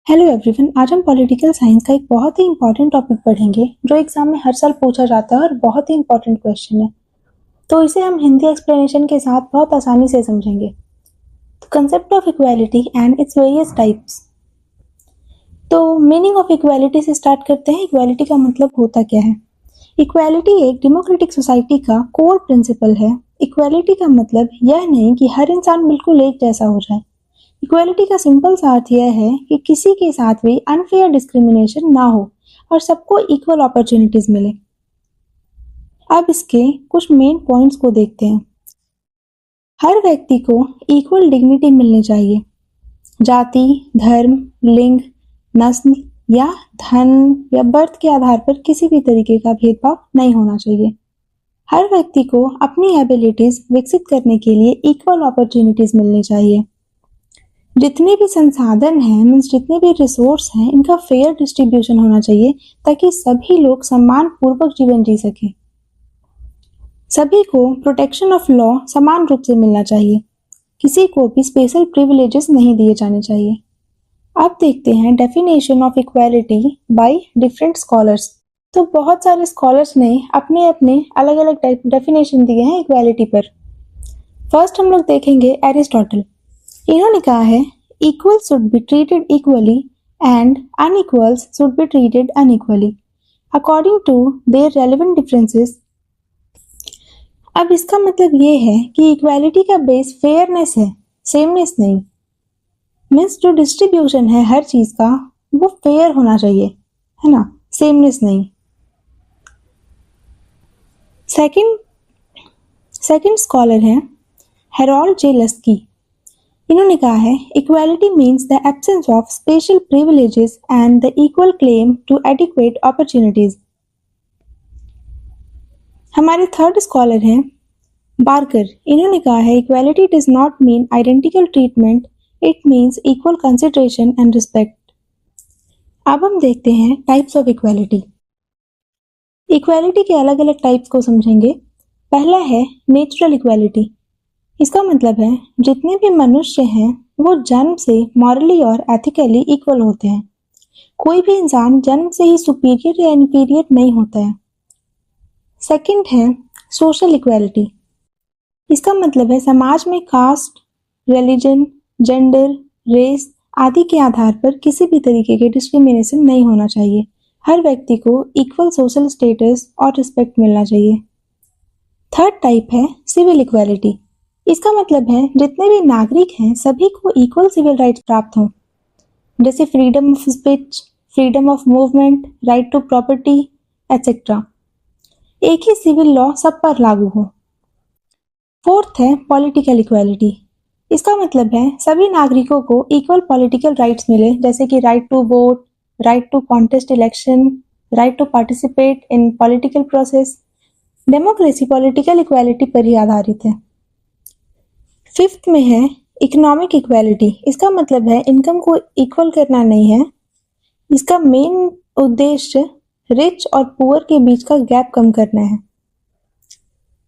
Hello everyone, आज हम political science का एक बहुत ही इंपॉर्टेंट टॉपिक पढ़ेंगे जो एग्जाम में हर साल पूछा जाता है और बहुत ही इंपॉर्टेंट क्वेश्चन है। तो इसे हम हिंदी एक्सप्लेनेशन के साथ बहुत आसानी से समझेंगे। तो concept of equality and its various types. तो मीनिंग ऑफ इक्वालिटी से स्टार्ट करते हैं। इक्वालिटी का मतलब होता क्या है? इक्वालिटी एक डेमोक्रेटिक सोसाइटी का कोर प्रिंसिपल है। इक्वालिटी का मतलब यह नहीं कि हर इंसान बिल्कुल एक जैसा हो जाए। इक्वालिटी का सिंपल सा अर्थ यह है कि किसी के साथ भी अनफेयर डिस्क्रिमिनेशन ना हो और सबको इक्वल अपॉर्चुनिटीज मिले। अब इसके कुछ मेन पॉइंट्स को देखते हैं। हर व्यक्ति को इक्वल डिग्निटी मिलनी चाहिए। जाति, धर्म, लिंग, नस्ल या धन या बर्थ के आधार पर किसी भी तरीके का भेदभाव नहीं होना चाहिए। हर व्यक्ति को अपनी एबिलिटीज विकसित करने के लिए इक्वल अपॉर्चुनिटीज मिलनी चाहिए। जितने भी संसाधन हैं, मीन्स जितने भी रिसोर्स हैं, इनका फेयर डिस्ट्रीब्यूशन होना चाहिए ताकि सभी लोग सम्मान पूर्वक जीवन जी सकें। सभी को प्रोटेक्शन ऑफ लॉ समान रूप से मिलना चाहिए। किसी को भी स्पेशल प्रिविलेजेस नहीं दिए जाने चाहिए। अब देखते हैं definition of equality by different scholars. तो बहुत सारे स्कॉलर्स ने अपने अपने अलग अलग डेफिनेशन दिए हैं इक्वालिटी पर। फर्स्ट हम लोग देखेंगे एरिस्टोटल। इन्होंने कहा है equal should be treated equally and unequals should be treated unequally according to their relevant differences. अब इसका मतलब ये है कि इक्वालिटी का बेस फेयरनेस है, सेमनेस नहीं। मीन्स जो डिस्ट्रीब्यूशन है हर चीज का वो फेयर होना चाहिए, है ना, सेमनेस नहीं। सेकंड स्कॉलर है हेरोल्ड जे लस्की। इन्होंने कहा है equality means the absence of special privileges and the equal claim to adequate opportunities. हमारे थर्ड स्कॉलर हैं बार्कर। इन्होंने कहा है equality does not mean identical treatment, it means equal consideration and respect. अब हम देखते हैं टाइप्स ऑफ इक्वालिटी। इक्वालिटी के अलग अलग टाइप्स को समझेंगे। पहला है नेचुरल इक्वालिटी। इसका मतलब है जितने भी मनुष्य हैं वो जन्म से मॉरली और एथिकली इक्वल होते हैं। कोई भी इंसान जन्म से ही सुपीरियर या इन्फीरियर नहीं होता है। सेकंड है सोशल इक्वालिटी। इसका मतलब है समाज में कास्ट, रिलीजन, जेंडर, रेस आदि के आधार पर किसी भी तरीके के डिस्क्रिमिनेशन नहीं होना चाहिए। हर व्यक्ति को इक्वल सोशल स्टेटस और रिस्पेक्ट मिलना चाहिए। थर्ड टाइप है सिविल इक्वालिटी। इसका मतलब है जितने भी नागरिक हैं सभी को इक्वल सिविल राइट्स प्राप्त हों, जैसे freedom of speech, freedom of movement, right to property etcetera. एक ही सिविल लॉ सब पर लागू हो। फोर्थ है पॉलिटिकल इक्वालिटी। इसका मतलब है सभी नागरिकों को इक्वल पॉलिटिकल राइट्स मिले, जैसे कि right to vote, right to contest election, right to participate in political process. Democracy political equality पर ही आधारित है। फिफ्थ में है इकोनॉमिक इक्वालिटी। इसका मतलब है इनकम को इक्वल करना नहीं है, इसका मेन उद्देश्य रिच और पुअर के बीच का गैप कम करना है।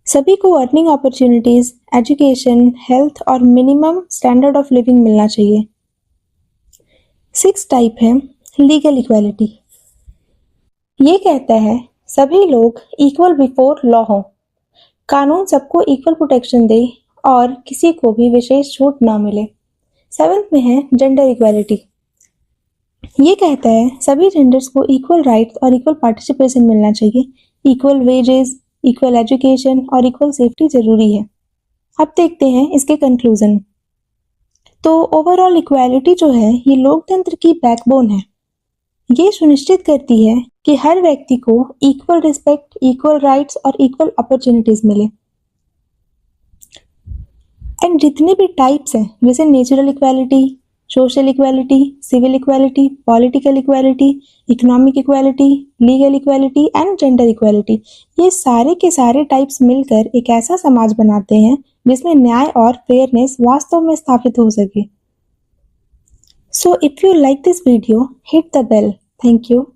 सभी को अर्निंग अपॉर्चुनिटीज, एजुकेशन, हेल्थ और मिनिमम स्टैंडर्ड ऑफ लिविंग मिलना चाहिए। सिक्स टाइप है लीगल इक्वालिटी। ये कहता है सभी लोग इक्वल बिफोर लॉ हो, कानून सबको इक्वल प्रोटेक्शन दे और किसी को भी विशेष छूट ना मिले। सेवेंथ में है जेंडर इक्वालिटी। ये कहता है सभी जेंडर्स को इक्वल राइट्स और इक्वल पार्टिसिपेशन मिलना चाहिए। इक्वल वेजेस, इक्वल एजुकेशन और इक्वल सेफ्टी जरूरी है। अब देखते हैं इसके कंक्लूजन। तो ओवरऑल इक्वालिटी जो है ये लोकतंत्र की बैकबोन है। ये सुनिश्चित करती है कि हर व्यक्ति को इक्वल रिस्पेक्ट, इक्वल राइट्स और इक्वल अपॉर्चुनिटीज मिले। एंड जितने भी टाइप्स हैं, जैसे natural equality, social equality, civil equality, political equality, economic equality, legal equality and gender equality, ये सारे के सारे टाइप्स मिलकर एक ऐसा समाज बनाते हैं जिसमें न्याय और फेयरनेस वास्तव में स्थापित हो सके। So if you like this video, hit the bell. Thank you.